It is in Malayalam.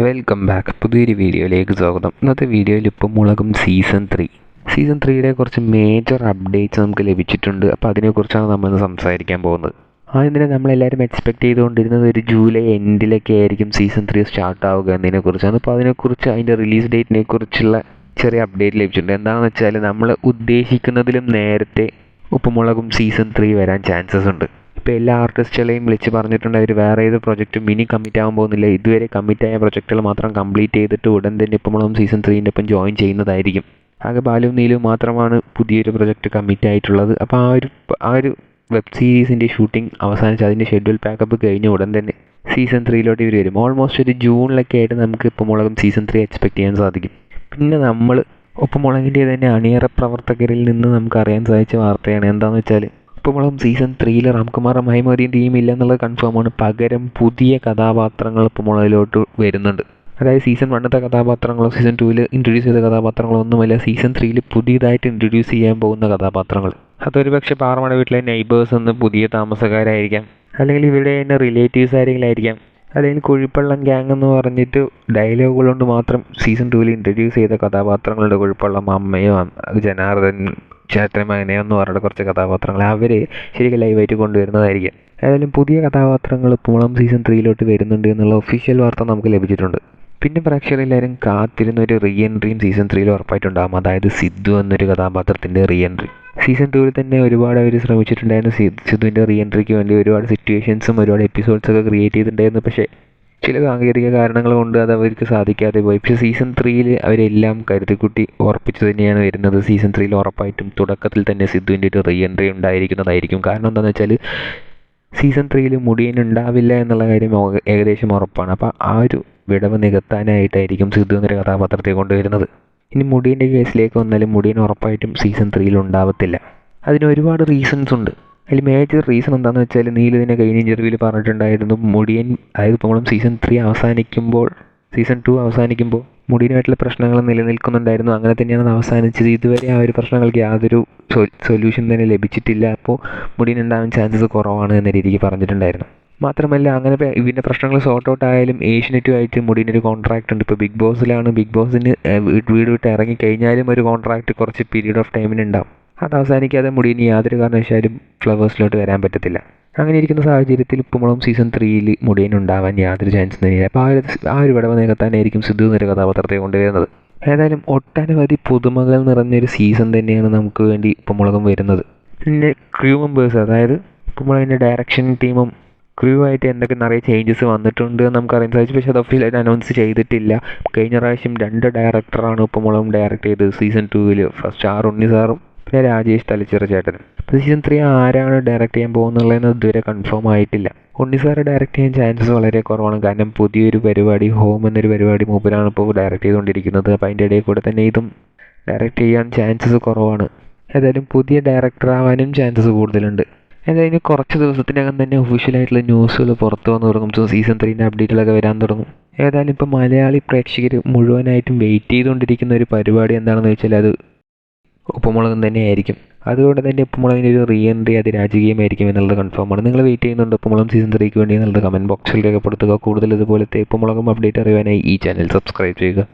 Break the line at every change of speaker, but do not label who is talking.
Welcome back. പുതിയൊരു വീഡിയോയിലേക്ക് സ്വാഗതം. ഇന്നത്തെ വീഡിയോയിൽ ഉപ്പുമുളകും സീസൺ 3യുടെ കുറച്ച് മേജർ അപ്ഡേറ്റ്സ് നമുക്ക് ലഭിച്ചിട്ടുണ്ട്. അപ്പോൾ അതിനെക്കുറിച്ചാണ് നമ്മളിന്ന് സംസാരിക്കാൻ പോകുന്നത്. ആദ്യം തന്നെ നമ്മളെല്ലാവരും എക്സ്പെക്ട് ചെയ്തുകൊണ്ടിരുന്നത് ഒരു ജൂലൈ എൻഡിലൊക്കെ ആയിരിക്കും സീസൺ 3 സ്റ്റാർട്ട് ആവുക എന്നതിനെക്കുറിച്ചാണ്. അപ്പോൾ അതിനെക്കുറിച്ച് അതിൻ്റെ റിലീസ് ഡേറ്റിനെ കുറിച്ചുള്ള ചെറിയ അപ്ഡേറ്റ് ലഭിച്ചിട്ടുണ്ട്. എന്താണെന്ന് വെച്ചാൽ നമ്മൾ ഉദ്ദേശിക്കുന്നതിലും നേരത്തെ ഉപ്പുമുളകും സീസൺ 3 വരാൻ ചാൻസസ് ഉണ്ട്. ഇപ്പോൾ എല്ലാ ആർട്ടിസ്റ്റുകളെയും വിളിച്ച് പറഞ്ഞിട്ടുണ്ട് അവർ വേറെ ഏത് പ്രൊജക്റ്റും ഇനി കമ്മിറ്റ് ആകാൻ പോകുന്നില്ല. ഇതുവരെ കമ്മിറ്റായ പ്രൊജക്റ്റുകൾ മാത്രം കംപ്ലീറ്റ് ചെയ്തിട്ട് ഉടൻ തന്നെ ഉപ്പുമുളകും സീസൺ 3ൻ്റെ ഒപ്പം ജോയിൻ ചെയ്യുന്നതായിരിക്കും. ആകെ ബാലും നീലും മാത്രമാണ് പുതിയൊരു പ്രൊജക്റ്റ് കമ്മിറ്റ് ആയിട്ടുള്ളത്. അപ്പോൾ ആ ഒരു വെബ് സീരീസിൻ്റെ ഷൂട്ടിംഗ് അവസാനിച്ച് അതിൻ്റെ ഷെഡ്യൂൾ പാക്കപ്പ് കഴിഞ്ഞ ഉടൻ തന്നെ സീസൺ 3 ഇവർ വരും. ഓൾമോസ്റ്റ് ഒരു ജൂണിലൊക്കെ ആയിട്ട് നമുക്ക് ഉപ്പുമുളകും സീസൺ 3 എക്സ്പെക്ട് ചെയ്യാൻ സാധിക്കും. പിന്നെ നമ്മൾ ഉപ്പുമുളകിൻ്റെ തന്നെ അണിയറ പ്രവർത്തകരിൽ നിന്ന് നമുക്ക് അറിയാൻ സാധിച്ച വാർത്തയാണ്. എന്താണെന്ന് വെച്ചാൽ ഉപ്പുമുളകും സീസൺ 3 റംകുമാറും മൈമോദിയും ടീം ഇല്ല എന്നുള്ളത് കൺഫേമാണ്. പകരം പുതിയ കഥാപാത്രങ്ങൾ ഉപ്പുമുളകിലോട്ട് വരുന്നുണ്ട്. അതായത് സീസൺ 1 കഥാപാത്രങ്ങളോ സീസൺ 2 ഇൻട്രൊഡ്യൂസ് ചെയ്ത കഥാപാത്രങ്ങളോ ഒന്നുമല്ല, സീസൺ 3 പുതിയതായിട്ട് ഇൻട്രൊഡ്യൂസ് ചെയ്യാൻ പോകുന്ന കഥാപാത്രങ്ങൾ. അതൊരു പക്ഷേ പാറമട വീട്ടിലെ നെയ്ബേഴ്സ് എന്ന് പുതിയ താമസക്കാരായിരിക്കാം, അല്ലെങ്കിൽ ഇവിടെ തന്നെ റിലേറ്റീവ്സ് ആരെങ്കിലായിരിക്കാം, അല്ലെങ്കിൽ കുഴിപ്പള്ളം ഗ്യാങ് എന്ന് പറഞ്ഞിട്ട് ഡയലോഗുകൾ കൊണ്ട് മാത്രം സീസൺ 2 ഇൻട്രൊഡ്യൂസ് ചെയ്ത കഥാപാത്രങ്ങളുടെ കുഴിപ്പള്ളം അമ്മയോ ജനാർദ്ദൻ ചേട്ടന്മാനെയോ എന്ന് പറഞ്ഞിട്ട് കുറച്ച് കഥാപാത്രങ്ങൾ അവർ ശരിക്കും ലൈവായിട്ട് കൊണ്ടുവരുന്നതായിരിക്കും. ഏതായാലും പുതിയ കഥാപാത്രങ്ങൾ ഉപ്പുമുളകും സീസൺ 3 വരുന്നുണ്ട് എന്നുള്ള ഒഫീഷ്യൽ വാർത്ത നമുക്ക് ലഭിച്ചിട്ടുണ്ട്. പിന്നെ പ്രേക്ഷകരെല്ലാവരും കാത്തിരുന്ന ഒരു റീ എൻട്രിയും സീസൺ 3 ഉറപ്പായിട്ടുണ്ടാകും. അതായത് സിദ്ധു എന്നൊരു കഥാപാത്രത്തിൻ്റെ റീ എൻട്രി. സീസൺ 2 തന്നെ ഒരുപാട് അവർ ശ്രമിച്ചിട്ടുണ്ടായിരുന്നു സിദ്ധുവിൻ്റെ റീ എൻട്രിക്ക് വേണ്ടി. ഒരുപാട് സിറ്റുവേഷൻസും ഒരുപാട് എപ്പിസോഡ്സൊക്കെ ക്രിയേറ്റ് ചെയ്തിട്ടുണ്ടായിരുന്നു. പക്ഷേ ചില സാങ്കേതിക കാരണങ്ങൾ കൊണ്ട് അത് അവർക്ക് സാധിക്കാതെ പോയി. പക്ഷേ സീസൺ 3 അവരെല്ലാം കരുതിക്കുട്ടി ഉറപ്പിച്ചു തന്നെയാണ് വരുന്നത്. സീസൺ 3 ഉറപ്പായിട്ടും തുടക്കത്തിൽ തന്നെ സിദ്ധുവിൻ്റെ ഒരു റീ എൻട്രി ഉണ്ടായിരിക്കുന്നതായിരിക്കും. കാരണം എന്താണെന്ന് വെച്ചാൽ സീസൺ 3 മുടിയൻ ഉണ്ടാവില്ല എന്നുള്ള കാര്യം ഏകദേശം ഉറപ്പാണ്. അപ്പോൾ ആ ഒരു വിടവ് നികത്താനായിട്ടായിരിക്കും സിദ്ധു എന്നൊരു കഥാപാത്രത്തെ കൊണ്ടുവരുന്നത്. ഇനി മുടിയൻ്റെ കേസിലേക്ക് വന്നാലും മുടിയൻ ഉറപ്പായിട്ടും സീസൺ 3 ഉണ്ടാവത്തില്ല. അതിന് ഒരുപാട് റീസൺസ് ഉണ്ട്. അതിൽ മേജർ റീസൺ എന്താണെന്ന് വെച്ചാൽ നീൽ ഇതിനെ കഴിഞ്ഞ ഇൻ്റർവ്യൂവിൽ പറഞ്ഞിട്ടുണ്ടായിരുന്നു, മുടിയൻ അതായത് ഇപ്പോൾ സീസൺ 2 അവസാനിക്കുമ്പോൾ മുടിയനായിട്ടുള്ള പ്രശ്നങ്ങൾ നിലനിൽക്കുന്നുണ്ടായിരുന്നു. അങ്ങനെ തന്നെയാണ് അത് അവസാനിച്ചത്. ഇതുവരെ ആ ഒരു പ്രശ്നങ്ങൾക്ക് യാതൊരു സൊല്യൂഷൻ തന്നെ ലഭിച്ചിട്ടില്ല. അപ്പോൾ മുടിയൻ ഉണ്ടാവാൻ ചാൻസസ് കുറവാണ് എന്ന രീതിക്ക് പറഞ്ഞിട്ടുണ്ടായിരുന്നു. മാത്രമല്ല അങ്ങനെ ഇതിൻ്റെ പ്രശ്നങ്ങൾ സോർട്ട് ഔട്ട് ആയാലും ഏഷ്യനെറ്റുമായിട്ട് മുടിയനൊരു കോൺട്രാക്റ്റ് ഉണ്ട്. ഇപ്പോൾ ബിഗ് ബോസിലാണ്. ബിഗ് ബോസിന് വീട് വിട്ട് ഇറങ്ങിക്കഴിഞ്ഞാലും ഒരു കോൺട്രാക്റ്റ് കുറച്ച് പീരീഡ് ഓഫ് ടൈമിന് ഉണ്ടാവും. അത് അവസാനിക്കാതെ മുടിയന് യാതൊരു കാരണവശാലും ഫ്ലവേഴ്സിലോട്ട് വരാൻ പറ്റത്തില്ല. അങ്ങനെ ഇരിക്കുന്ന സാഹചര്യത്തിൽ ഉപ്പുമുളകും സീസൺ 3 മുടിയൻ ഉണ്ടാവാൻ യാതൊരു ചാൻസും തന്നെയില്ല. അപ്പോൾ ആ ഒരു വിടവ് നികത്താനായിരിക്കും സിദ്ധു എന്നൊരു കഥാപാത്രത്തെ കൊണ്ടുവരുന്നത്. ഏതായാലും ഒട്ടനവധി പുതുമകൾ നിറഞ്ഞൊരു സീസൺ തന്നെയാണ് നമുക്ക് വേണ്ടി ഉപ്പുമുളകും വരുന്നത്. പിന്നെ ക്രൂ മെമ്പേഴ്സ്, അതായത് ഉപ്പുമുളകിൻ്റെ ഡയറക്ഷൻ ടീമും ക്രൂ ആയിട്ട് എന്തൊക്കെ നിറയെ ചേഞ്ചസ് വന്നിട്ടുണ്ട് നമുക്കറിയാൻ സാധിച്ചു. പക്ഷേ അത് ഒഫീഷ്യലായിട്ട് അനൗൺസ് ചെയ്തിട്ടില്ല. കഴിഞ്ഞ പ്രാവശ്യം 2 ഡയറക്ടറാണ് ഉപ്പുമുളകും ഡയറക്റ്റ് ചെയ്തത് സീസൺ 2. ഫസ്റ്റ് ഉണ്ണി സാറും പിന്നെ രാജേഷ് തലച്ചിറ ചേട്ടനും. അപ്പോൾ സീസൺ 3 ആരാണ് ഡയറക്റ്റ് ചെയ്യാൻ പോകുന്നുള്ളതെന്ന് ഇതുവരെ കൺഫേം ആയിട്ടില്ല. ഉണ്ണി സാറ് ഡയറക്റ്റ് ചെയ്യാൻ ചാൻസസ് വളരെ കുറവാണ്. കാരണം പുതിയൊരു പരിപാടി ഹോം എന്നൊരു പരിപാടി മൂപ്പരാണ് ഇപ്പോൾ ഡയറക്റ്റ് ചെയ്തുകൊണ്ടിരിക്കുന്നത്. അപ്പോൾ അതിൻ്റെ ഇടയിൽ കൂടെ തന്നെ ഇതും ഡയറക്റ്റ് ചെയ്യാൻ ചാൻസസ് കുറവാണ്. ഏതായാലും പുതിയ ഡയറക്ടർ ആവാനും ചാൻസസ് കൂടുതലുണ്ട്. ഏതായാലും കുറച്ച് ദിവസത്തിനകം തന്നെ ഒഫീഷ്യലായിട്ടുള്ള ന്യൂസുകൾ പുറത്ത് വന്ന് തുടങ്ങും. സീസൺ 3 അപ്ഡേറ്റുകളൊക്കെ വരാൻ തുടങ്ങും. ഏതായാലും ഇപ്പോൾ മലയാളി പ്രേക്ഷകർ മുഴുവനായിട്ടും വെയിറ്റ് ചെയ്തുകൊണ്ടിരിക്കുന്ന ഒരു പരിപാടി എന്താണെന്ന് വെച്ചാൽ അത് ഉപ്പുമുളകും തന്നെയായിരിക്കും. അതുകൊണ്ട് തന്നെ ഉപ്പുമുളകിൻ്റെ ഒരു റീ എൻട്രി അത് രാജകീയമായിരിക്കും എന്നുള്ളത് കൺഫേമാണ്. നിങ്ങൾ വെയിറ്റ് ചെയ്യുന്നുണ്ട് ഉപ്പുമുളകും സീസൺ 3 വേണ്ടി എന്നുള്ളത് കമൻറ്റ് ബോക്സിൽ രേഖപ്പെടുത്തുക. കൂടുതൽ ഇതുപോലത്തെ ഉപ്പുമുളകും അപ്ഡേറ്റ് അറിയാനായി ഈ ചാനൽ സബ്സ്ക്രൈബ് ചെയ്യുക.